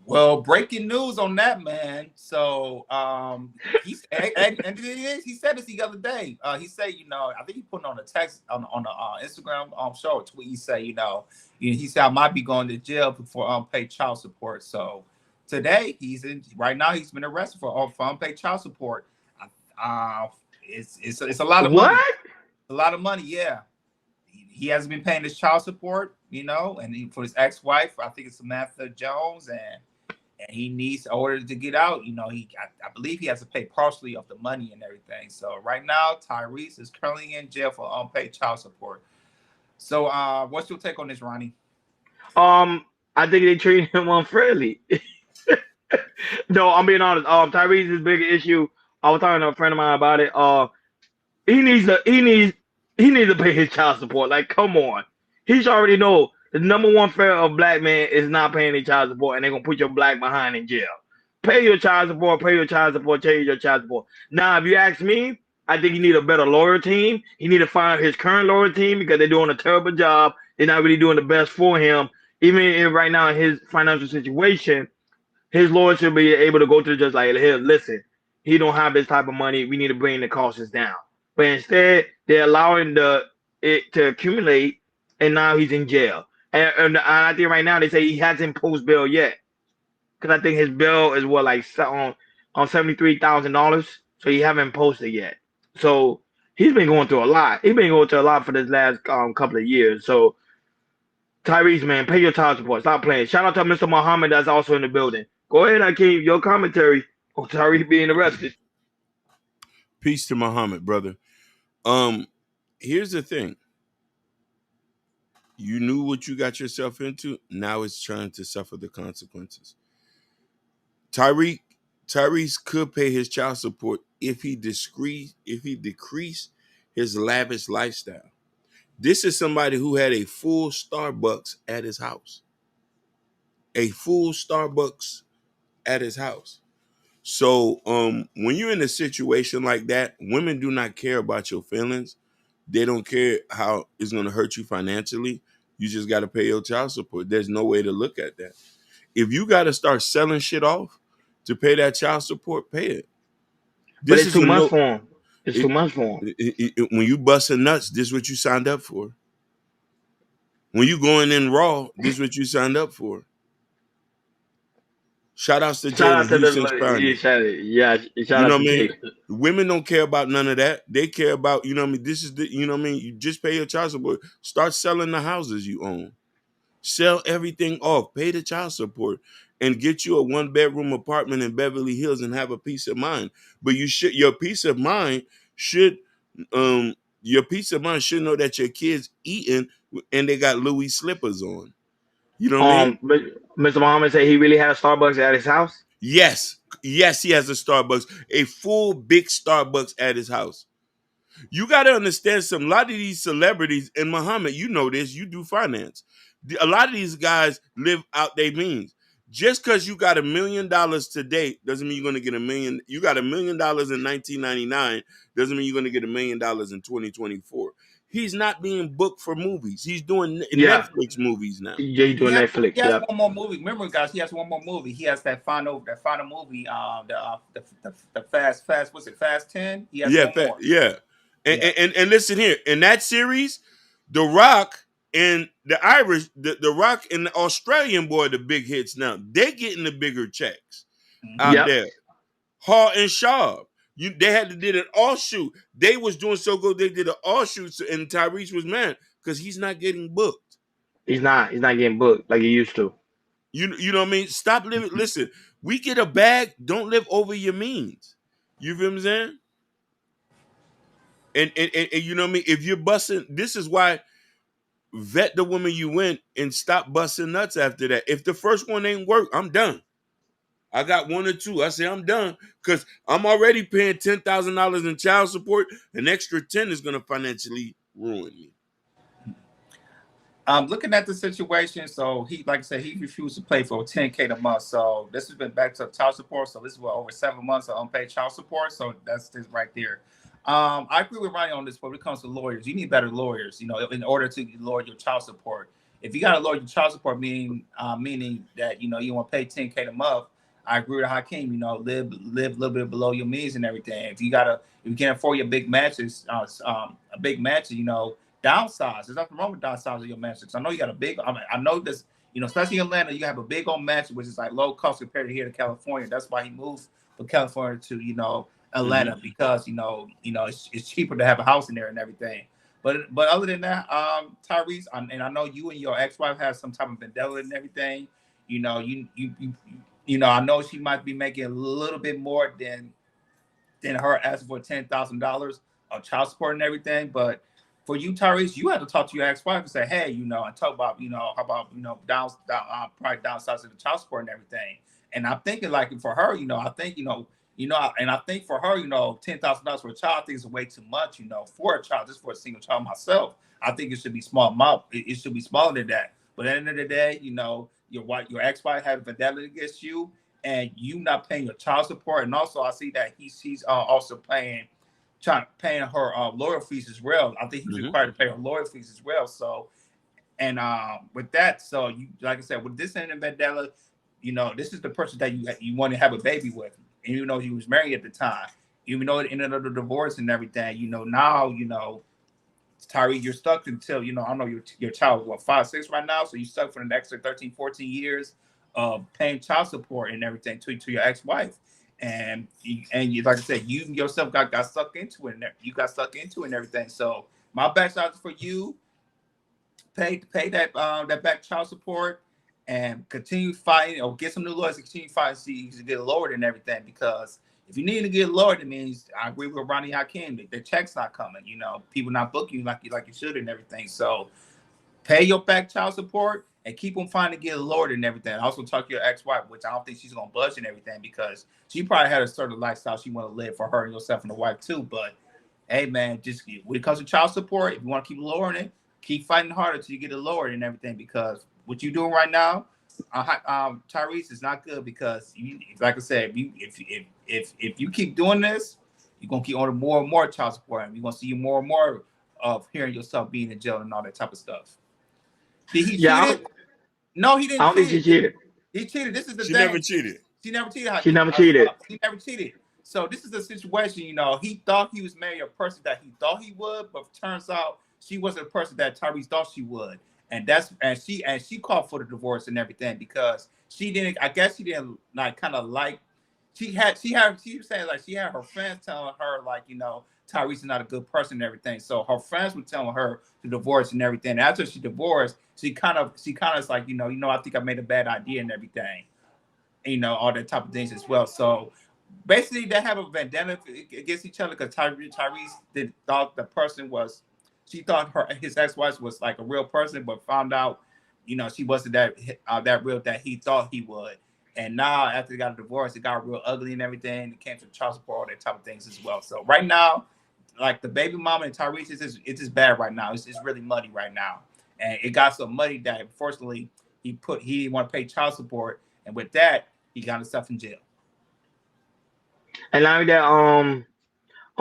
Well, breaking news on that, man. So he's and he said this the other day. He said, I think he put on a text on the Instagram show or tweet. He said, he said I might be going to jail for unpaid child support. So today right now he's been arrested for unpaid child support. Uh, it's a lot of money. What? A lot of money, yeah. He hasn't been paying his child support, and for his ex-wife, I think it's Samantha Jones, and he needs in order to get out. I believe he has to pay partially of the money and everything. So right now, Tyrese is currently in jail for unpaid child support. So, what's your take on this, Ronnie? I think they treat him unfairly. No, I'm being honest. Tyrese's big issue. I was talking to a friend of mine about it. He needs to he needs to pay his child support. Like, come on. He should already know the number one fear of black men is not paying their child support, and they're gonna put your black behind in jail. Pay your child support, pay your child support, change your child support. Now, if you ask me, I think you need a better lawyer team. He need to fire his current lawyer team because they're doing a terrible job. They're not really doing the best for him. Even if right now in his financial situation, his lawyer should be able to go to the judge like, here, listen, he don't have this type of money. We need to bring the costs down. But instead, they're allowing it to accumulate, and now he's in jail. And I think right now they say he hasn't post bail yet, because I think his bill is what, like, on $73,000. So he haven't posted yet. So he's been going through a lot. He's been going through a lot for this last couple of years. So Tyrese, man, pay your child support. Stop playing. Shout out to Mr. Muhammad that's also in the building. Go ahead, Akeem. Your commentary on Tyrese being arrested. Peace to Muhammad, brother. Here's the thing. You knew what you got yourself into. Now it's trying to suffer the consequences. Tyrese could pay his child support if he decreased his lavish lifestyle. This is somebody who had a full Starbucks at his house. A full Starbucks at his house. So when you're in a situation like that, women do not care about your feelings. They don't care how it's going to hurt you financially. You just got to pay your child support. There's no way to look at that. If you got to start selling shit off to pay that child support, pay it. But it's too much for him. It's too much for him. When you busting nuts, this is what you signed up for. When you going in raw, this is what you signed up for. Shout outs to Jay. Shout out to Jay. Women don't care about none of that. They care about, this is the, you just pay your child support. Start selling the houses you own. Sell everything off. Pay the child support and get you a 1-bedroom apartment in Beverly Hills and have a peace of mind. But your peace of mind should know that your kids eating and they got Louis slippers on. You know what I mean? Mr. Muhammad said he really had a Starbucks at his house? Yes, he has a Starbucks, a full big Starbucks at his house. You got to understand a lot of these celebrities, and Muhammad, you know this, you do finance. A lot of these guys live out their means. Just because you got $1 million today doesn't mean you're going to get $1 million. You got $1 million in 1999 doesn't mean you're going to get $1 million in 2024. He's not being booked for movies. He's doing Netflix movies now. Yeah, he's doing Netflix. He has one more movie. Remember, guys, he has one more movie. He has that final movie. The Fast. What's it? Fast 10. He has one more. Yeah. And listen here. In that series, The Rock and the Irish, the Rock and the Australian boy, the big hits now. They're getting the bigger checks out there. Hall and Shaw. They had to did an offshoot. They was doing so good they did an offshoot, and Tyrese was mad because he's not getting booked. He's not getting booked like he used to. You know what I mean? Stop living. Listen, we get a bag. Don't live over your means. You feel what I'm saying? And you know what I mean? If you're busting, this is why vet the woman you went and stop busting nuts after that. If the first one ain't work, I'm done. I got one or two. I say I'm done because I'm already paying $10,000 in child support. An extra 10 is going to financially ruin me. Looking at the situation, so he, like I said, he refused to pay for $10K a month. So this has been back to child support. So this is over 7 months of unpaid child support. So that's this right there. I agree with Ryan on this. When it comes to lawyers, you need better lawyers. In order to lower your child support. if you got to lower your child support, meaning that you want to pay $10K a month, I agree with Hakeem. Live a little bit below your means and everything. If you can't afford your big matches, a big match, downsize. There's nothing wrong with downsizing your matches. I know you got a big. I know this. Especially in Atlanta, you have a big old match, which is like low cost compared to here to California. That's why he moved from California to Atlanta, because it's cheaper to have a house in there and everything. But other than that, Tyrese, and I know you and your ex-wife have some type of vendetta and everything. I know she might be making a little bit more than her asking for $10,000 of child support and everything. But for you, Tyrese, you had to talk to your ex-wife and say, hey, and talk about, how about, probably downsizing the child support and everything. And I'm thinking like for her, I think, and I think for her, $10,000 for a child, I think is way too much, for a child, just for a single child myself. I think it should be small. It should be smaller than that. But at the end of the day, your ex-wife had a vendetta against you, and you not paying your child support. And also, I see that she's also paying her lawyer fees as well. I think he's required to pay her lawyer fees as well. So, and with that, so you, like I said, with this end of vendetta, this is the person that you want to have a baby with, and he was married at the time, even though it ended up a divorce and everything. Now Tyree, you're stuck until I know your child is 5, 6 right now, so you're stuck for the next 13, 14 years of paying child support and everything to your ex-wife. And you, like I said, you yourself got stuck into it. You got stuck into it and everything. So my best out for you: pay that back child support and continue fighting, or get some new lawyers to continue fighting, so you can get lowered and everything. Because if you need to get lowered, it means, I agree with Ronnie Hakeem, the check's not coming. People not booking you like you should and everything. So pay your back child support and keep on trying to get lowered and everything. Also talk to your ex-wife, which I don't think she's gonna budge and everything, because she probably had a certain lifestyle she want to live for her and yourself and the wife too. But hey, man, just when it comes to child support, if you want to keep lowering it, keep fighting harder till you get it lowered and everything. Because what you're doing right now, Tyrese, is not good. Because like I said, if you keep doing this, you're gonna keep ordering more and more child support, and you're gonna see more and more of hearing yourself being in jail and all that type of stuff. Did he cheat? No, he didn't. I don't think she cheated. He cheated. This is the She thing. never cheated. She never cheated. She never cheated. He never cheated. So this is the situation. He thought he was marrying a person that he thought he would, but turns out she wasn't a person that Tyrese thought she would. And she called for the divorce and everything, because she didn't. I guess she didn't like. She was saying like she had her friends telling her like Tyrese is not a good person and everything. So her friends were telling her to divorce and everything. After she divorced, she kind of is like, I think I made a bad idea and everything. All that type of things as well. So basically they have a vendetta against each other, because Tyrese thought the person was, she thought his ex-wife was like a real person, but found out, she wasn't that real that he thought he would. And now after they got a divorce, it got real ugly and everything. It came to child support, all that type of things as well. So right now, like the baby mama and Tyrese, it's just bad right now. It's really muddy right now. And it got so muddy that unfortunately he didn't want to pay child support. And with that, he got himself in jail. And like that, on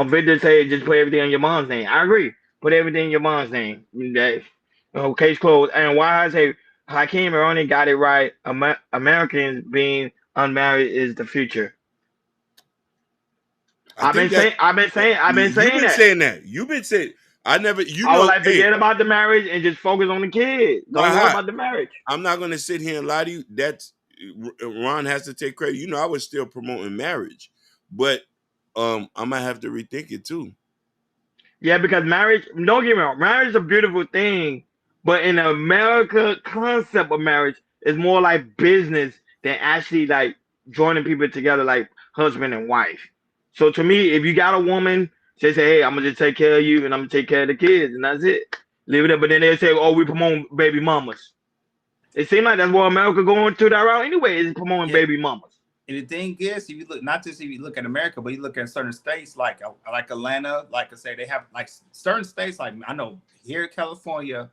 Victor say just put everything on your mom's name. I agree. Put everything in your mom's name. That case closed. And why I say Hakeem only got it right. Americans being unmarried is the future. I've been saying that. You've been saying. I never. I would like forget about the marriage and just focus on the kids. Don't worry about the marriage. I'm not going to sit here and lie to you. That's Ron has to take credit. I was still promoting marriage, but I might have to rethink it too. Yeah, because marriage. Don't get me wrong. Marriage is a beautiful thing, but in the America concept of marriage is more like business than actually like joining people together like husband and wife. So to me, if you got a woman, they say, hey, I'm gonna just take care of you and I'm gonna take care of the kids, and that's it. Leave it up. But then they say, oh, we promote baby mamas. It seems like that's what America going to that route anyway, is promoting baby mamas. And the thing is, if you look, not just if you look at America, but you look at certain states like Atlanta, like I say, they have like certain states, like I know here in California,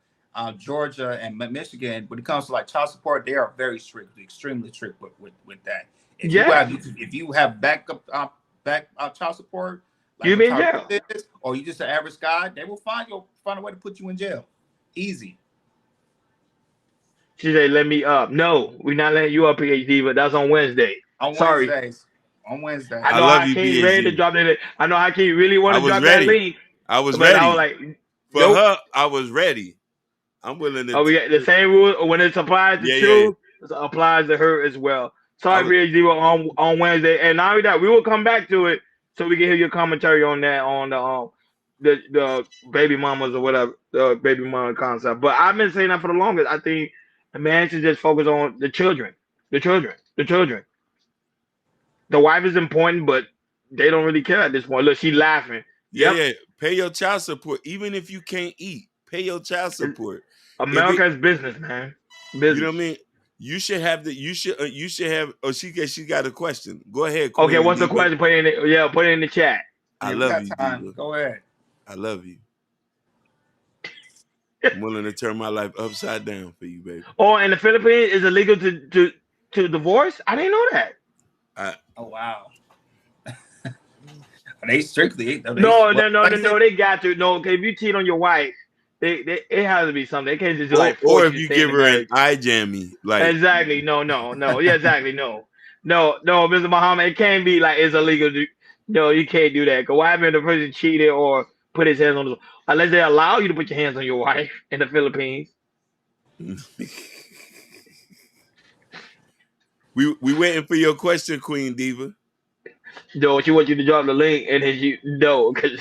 Georgia, and Michigan, when it comes to like child support, they are very strict, extremely strict with that. If you have backup child support, like you in jail, or you just an average guy, they will find a way to put you in jail, easy. She said, "Let me up." No, we're not letting you up, PhD. But that's on Wednesday. On Sorry. Wednesdays. On Wednesday. I I know love you, Hakeem ready to PhD. drop that. I know Hakeem really want I to was drop that ready. link, I was but I was ready. like, For nope. her, I was ready. I'm willing to. Oh, we got the same rule when it applies to Yeah. True, it applies to her as well. I Sorry, was, PhD, on Wednesday, and not only that, we will come back to it so we can hear your commentary on that on the baby mamas or whatever the baby mama concept. But I've been saying that for the longest. I think the man should just focus on the children, the children, the children. The wife is important, but they don't really care at this point. Look, she laughing. Yep, yeah. Pay your child support, even if you can't eat. Pay your child support. If it, America's business, man, you know what business. I mean. You should have the. You should have. Oh, she got a question. Go ahead, Okay, Queen what's the Diva. question? Put it in. Yeah, put it in the chat. I Yeah, we love got you, time. Diva. Go ahead. I love you. I'm willing to turn my life upside down for you, baby. Oh, in the Philippines, is it legal to divorce? I didn't know that. Oh wow. They strictly No, like I said, they got to. No, okay, if you cheat on your wife, they it has to be something. They can't just Or, like or force if you to you stay in give the her an marriage. eye jammy, like Exactly. No. Yeah, exactly. No, Mr. Muhammad, it can't be like it's illegal. No, you can't do that. Cause what happened if the person cheated or put his hands on the unless they allow you to put your hands on your wife in the Philippines. we waiting for your question, Queen Diva. No, she wants you to drop the link and then you no, because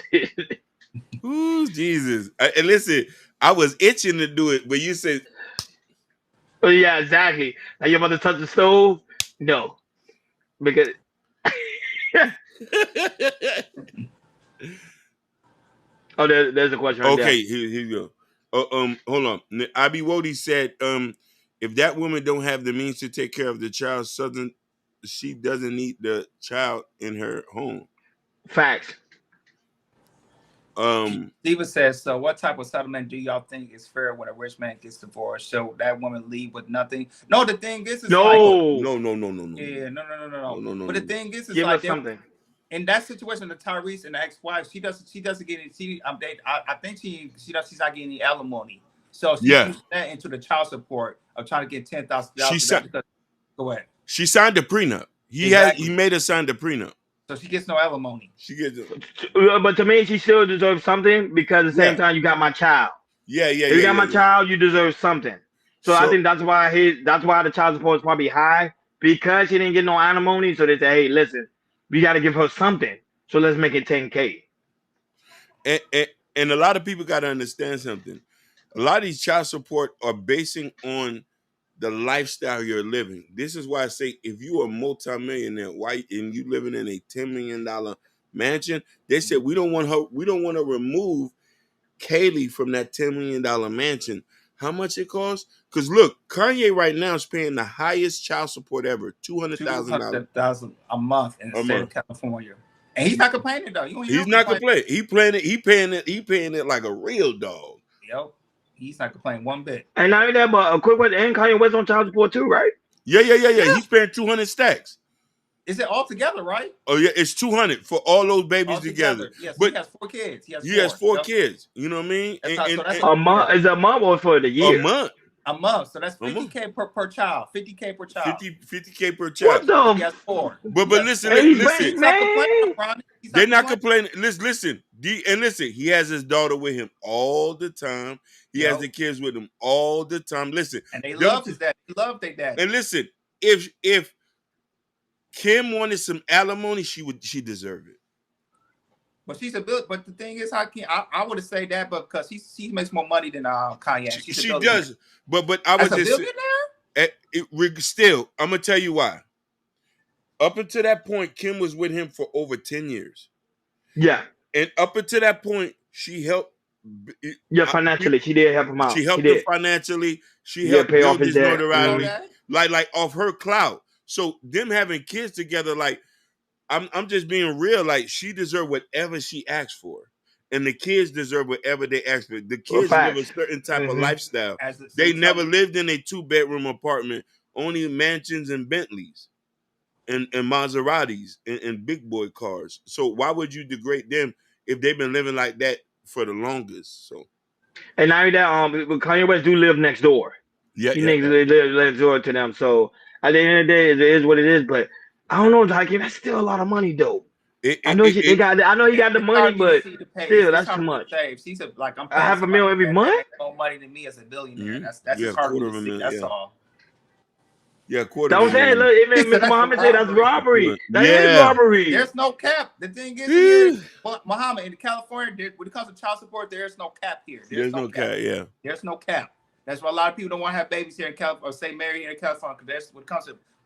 Ooh, Jesus. And listen, I was itching to do it, but you said oh yeah, exactly. Now you're about to touch the stove? No, because oh, there's a question right there. okay, here you go. Hold on. Abi Wodi said, if that woman don't have the means to take care of the child, she doesn't need the child in her home. Facts. Steva says, so what type of settlement do y'all think is fair when a rich man gets divorced? So that woman leave with nothing? No, the thing is like No, No. yeah, no. But the No. thing is give like us something. in that situation, the Tyrese and the ex-wife, she doesn't get any. I think she's not getting any alimony. So she's Yeah. using that into the child support of trying to get She $10,000. signed Go ahead. she signed a prenup. Exactly. He made her sign the prenup. So she gets no alimony. She gets But to me, she still deserves something because at the same Yeah. time, you got my child. Yeah. If you got my child, you deserve something. So I So think that's why the child support is probably high because she didn't get no alimony. So they say, hey, listen, we got to give her something. So let's make it 10K. and a lot of people got to understand something. A lot of these child support are basing on the lifestyle you're living. This is why I say if you are a multimillionaire, why and you living in a $10 million mansion, they said we don't want to remove Kaylee from that $10 million mansion. How much it costs? Because look, Kanye right now is paying the highest child support ever, $200,000 $200,000 a month in the a state month. of California, and he's not complaining though. He's not complaining. He paying it like a real dog. Yep, he's not complaining one bit. And not only that, but a quick one, and Kanye West on child support too, right? Yeah. He's paying 200 stacks. Is it all together, right? Oh yeah, it's 200 for all those babies All together. Yes, But he has 4 kids. he has four Yep. kids. You know what I mean? That's A month is a month or for the year? a month. a month. So that's A month. 50K per child. 50K per child. 50K per What child. the? He has 4. But listen, Hey, listen. He's not complaining, Ronnie. He's They're not complaining. Listen. Listen. He has his daughter with him all the time. He has the kids with him all the time. Listen, and they love his dad. They love their dad. and listen. If Kim wanted some alimony, she deserve it. But she's a bill. But the thing is, I would say that, but because she makes more money than Kanye. She does. But I was As a just billionaire. still. I'm gonna tell you why. Up until that point, Kim was with him for over 10 years. Yeah. And up until that point, she helped. Yeah, financially, she did help him out. She helped him financially. She helped pay off build his his debt. notoriety, like off her clout. So them having kids together, like I'm just being real. Like she deserved whatever she asked for, and the kids deserve whatever they asked for. The kids live a certain type of lifestyle. They never lived in a 2-bedroom apartment, only mansions and Bentleys. And Maseratis and big boy cars. So why would you degrade them if they've been living like that for the longest? So and now that Kanye West do live next door. Yeah, You yeah. niggas let resort to them. So at the end of the day, it is what it is. But I don't know, Hakeem. That's still a lot of money, though. It, I it, know it, they it, got. I know he got the It's money, hard for you to but see to pay. still, It's that's too hard for you to much. save. She's like I'm A paying half a somebody mil every that month. makes more money than me as a billionaire. mhm. That's Yeah, just hard for quarter you of to a see. million. That's Yeah, all. yeah, quarter That of was a saying, million. look, He even said Mr. that's a Muhammad said that's robbery. robbery. That is Yeah. robbery. There's no cap. The thing is here, Yeah. Muhammad, in California, when it comes to child support, there's no cap here. There's There's no no cap. cat. Yeah. There's no cap. That's why a lot of people don't want to have babies here in California or say marry here in California. Because when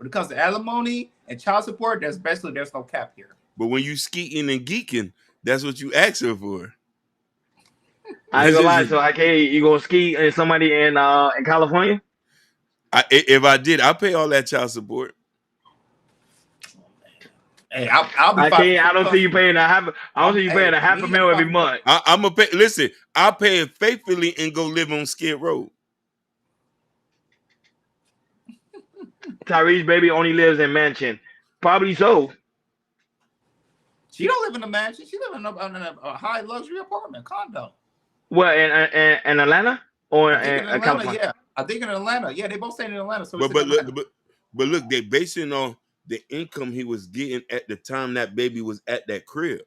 it comes to alimony and child support, there's no cap here. But when you skeeting and geeking, that's what you asking for. I ain't This gonna lie. is So you gonna ski and somebody in California? if I did, I pay all that child support. Hey, I'll be I five can't. I don't see you paying a half. I don't see you paying a half a me, mil every month. I'm gonna pay. Listen, I'll pay it faithfully and go live on Skid Row. Tyrese baby only lives in mansion. Probably so. She don't live in a mansion. She live in a high luxury apartment condo. What in Atlanta or I think in in Atlanta, California? yeah. I think in Atlanta, yeah. They both stay in Atlanta, so it's But in but Atlanta. look, but look, they basing on the income he was getting at the time that baby was at that crib.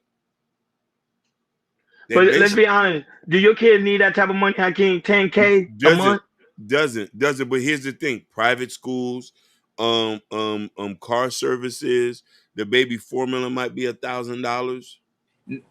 But let's be honest. Do your kids need that type of money, Hakeem? 10K a month? Doesn't. But here's the thing: private schools, car services. The baby formula might be $1,000.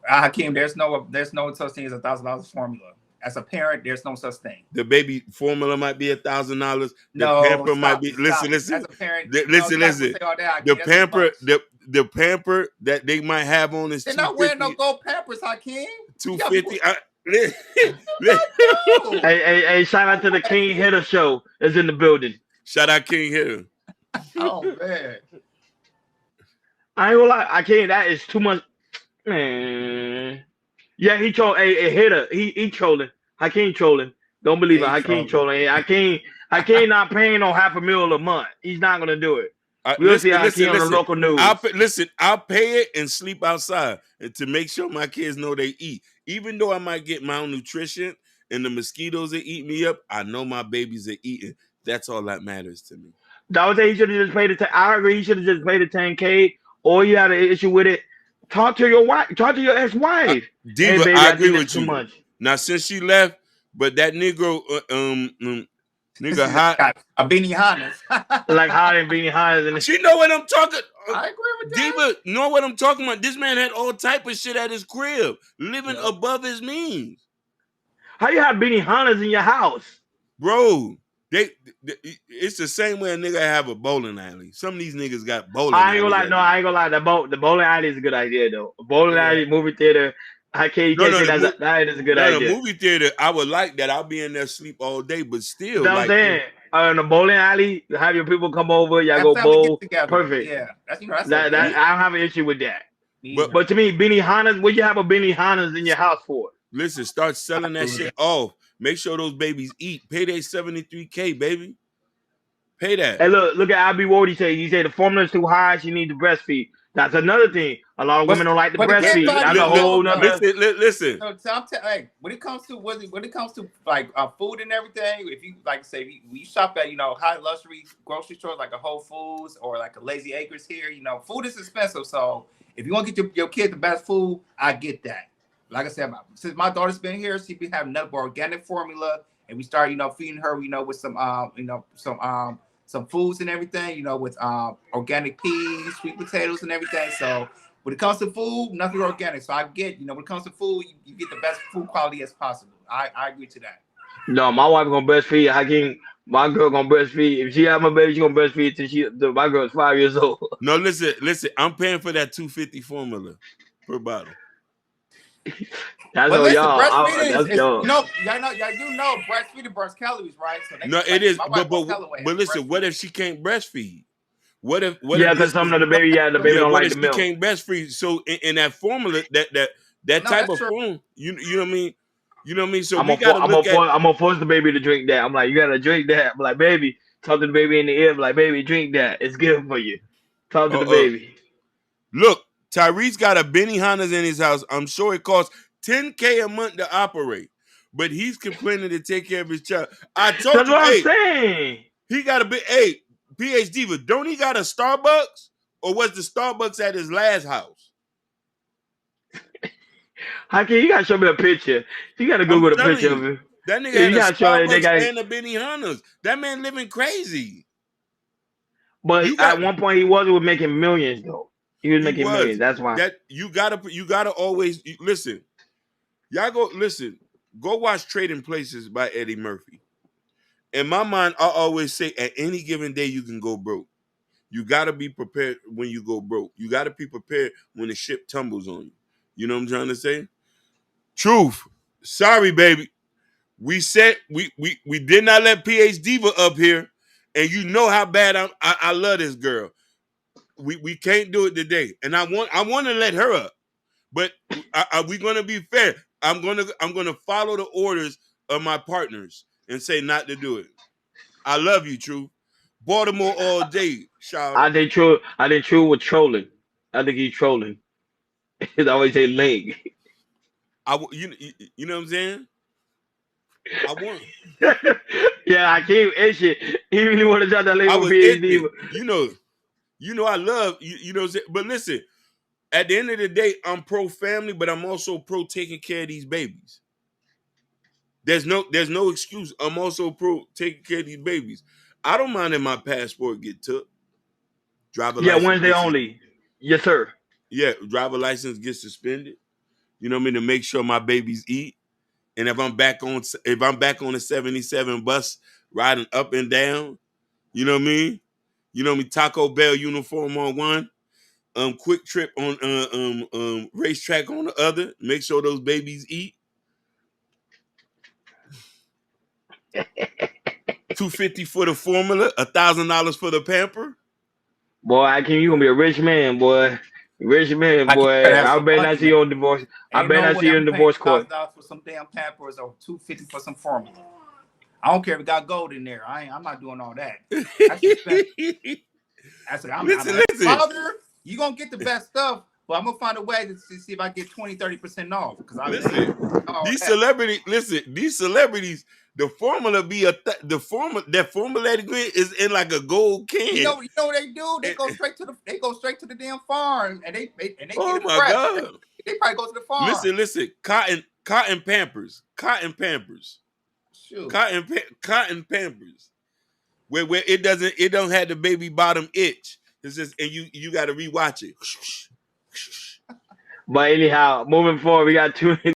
Hakeem, there's no such thing as $1,000 formula. As a parent, there's no such thing. The baby formula might be $1,000. The No, pamper stop might be. it, Listen. As a parent, Listen. say all that, The Hakeem, that's too pamper. much. The pamper that they might have on is They're not wearing no 250. gold Pampers, Hakeem. 250. Hey, shout out to the King Hitter Show is in the building. Shout out King Hill. Oh man. I ain't gonna lie, I can't. That is too much, man. Yeah, he troll a hitter. He trolling. I can't trolling. Don't believe it. I can't trolling. I can't not paying on half a mil a month. He's not gonna do it. We'll see I can't on the local news. I'll pay it and sleep outside and to make sure my kids know they eat. Even though I might get malnutrition and the mosquitoes that eat me up, I know my babies are eating. That's all that matters to me. That was he should have just paid it. I agree. He should have just paid the 10K. Or you had an issue with it. Talk to your wife. Talk to your ex-wife. Diva, hey, baby, I agree with too you. Much. Now since she left, but that Negro, nigga hot, a Beanie Hannes, like hot and Beanie Hannes, and she know what I'm talking. I agree with that. Diva, know what I'm talking about. This man had all type of shit at his crib, living above his means. How you have Beanie Hannes in your house, bro? It's the same way a nigga have a bowling alley. Some of these niggas got bowling. I ain't gonna lie. No, I ain't gonna lie. The bowling alley is a good idea though. Bowling alley, movie theater. That is a good idea. The movie theater, I would like that. I'll be in there sleep all day, but still, that's what I'm saying. In the bowling alley, have your people come over. Y'all go bowl. Perfect. Yeah, I don't have an issue with that. But to me, Beanie Hannes, what you have a Beanie Hannes in your house for? Listen, start selling that shit off. Make sure those babies eat. Pay their $73K, baby. Pay that. Hey, look at Abby Ward. He said the formula is too high. She needs to breastfeed. That's another thing. A lot of women don't like to breastfeed. That's a whole nother. Listen. So hey, when it comes to like food and everything, if you like say we shop at high luxury grocery stores like a Whole Foods or like a Lazy Acres here, food is expensive. So if you want to get your kid the best food, I get that. Like I said, since my daughter's been here, she been having nothing but organic formula, and we start, feeding her, with some foods and everything, with organic peas, sweet potatoes, and everything. So when it comes to food, nothing organic. So I get, when it comes to food, you get the best food quality as possible. I agree to that. No, my wife gonna breastfeed. My girl gonna breastfeed. If she have my baby, she gonna breastfeed till my girl's 5 years old. No, listen. I'm paying for that $250 formula per bottle. That's all y'all. Breastfeeding y'all do know breastfeeding burns calories, right? So no, it is. But listen, what if she can't breastfeed? What if? Because some of the baby don't like the milk. She can't breastfeed. So in that formula, that type of form, you know what I mean? You know what I mean? So I'm gonna force the baby to drink that. I'm like, you gotta drink that. I'm like, baby, talk to the baby in the ear. I'm like, baby, drink that. It's good for you. Talk to the baby. Look, Tyrese got a Benihana's in his house. I'm sure it costs $10K a month to operate. but he's complaining to take care of his child. I told That's you, what I'm hey, saying. he got a big, hey, PhD, but don't he got a Starbucks? Or was the Starbucks at his last house? How can you gotta show me a picture? You gotta I'm Google the telling picture you, of it. that nigga Yeah, had you a gotta show it. They Starbucks got, and a Benihana's. That man living crazy. but You at got, one point he was making millions though. He was he making millions. was. That's why. That you gotta always listen. Y'all go watch Trading Places by Eddie Murphy. In my mind, I always say at any given day you can go broke. You gotta be prepared when you go broke. You gotta be prepared when the ship tumbles on you. You know what I'm trying to say? Truth. Sorry, baby. We said we did not let PH Diva up here, and you know how bad I love this girl. We can't do it today, and I want to let her up, but are we gonna be fair? I'm gonna follow the orders of my partners and say not to do it. I love you, True. Baltimore all day, I shouty. think True. I think True was trolling. I think he's trolling. He's always say leg. You know what I'm saying? I want. Yeah, I can't shit. He really want to drop that I label was PhD. itching. You know I love you know what I'm saying? But listen, at the end of the day, I'm pro family, but I'm also pro taking care of these babies. There's no excuse. I'm also pro taking care of these babies. I don't mind if my passport get took. Driver Yeah, license Wednesday gets only. Yes, sir. driver license gets suspended. You know what I mean, to make sure my babies eat. And if I'm back on the 77 bus riding up and down, you know what I mean? You know what I mean? Taco Bell uniform on one, Quick Trip on racetrack on the other. Make sure those babies eat. $250 for the formula, $1,000 for the pamper. Boy, I can you gonna be a rich man, boy. Rich man, I can't boy. have I some better money, not see man. you on divorce. I Ain't better no not way see you I'm in paying divorce court. $1,000 for some damn Pampers or $250 for some formula. I don't care if it got gold in there. I'm not doing all that. That's expensive. I said, I'm as a Listen. father, you gonna get the best stuff, but I'm gonna find a way to see if I get 20-30% off. Because I Listen, all these that. celebrities, the formula that formula ingredient is in like a gold can. You know what they do? They And- go straight to the damn farm and they get oh it my fresh. God. They probably go to the farm. Listen, cotton Pampers. Cotton Shoot. Pampers. Where it don't have the baby bottom itch. It's just and you gotta rewatch it. But anyhow, moving forward, we got two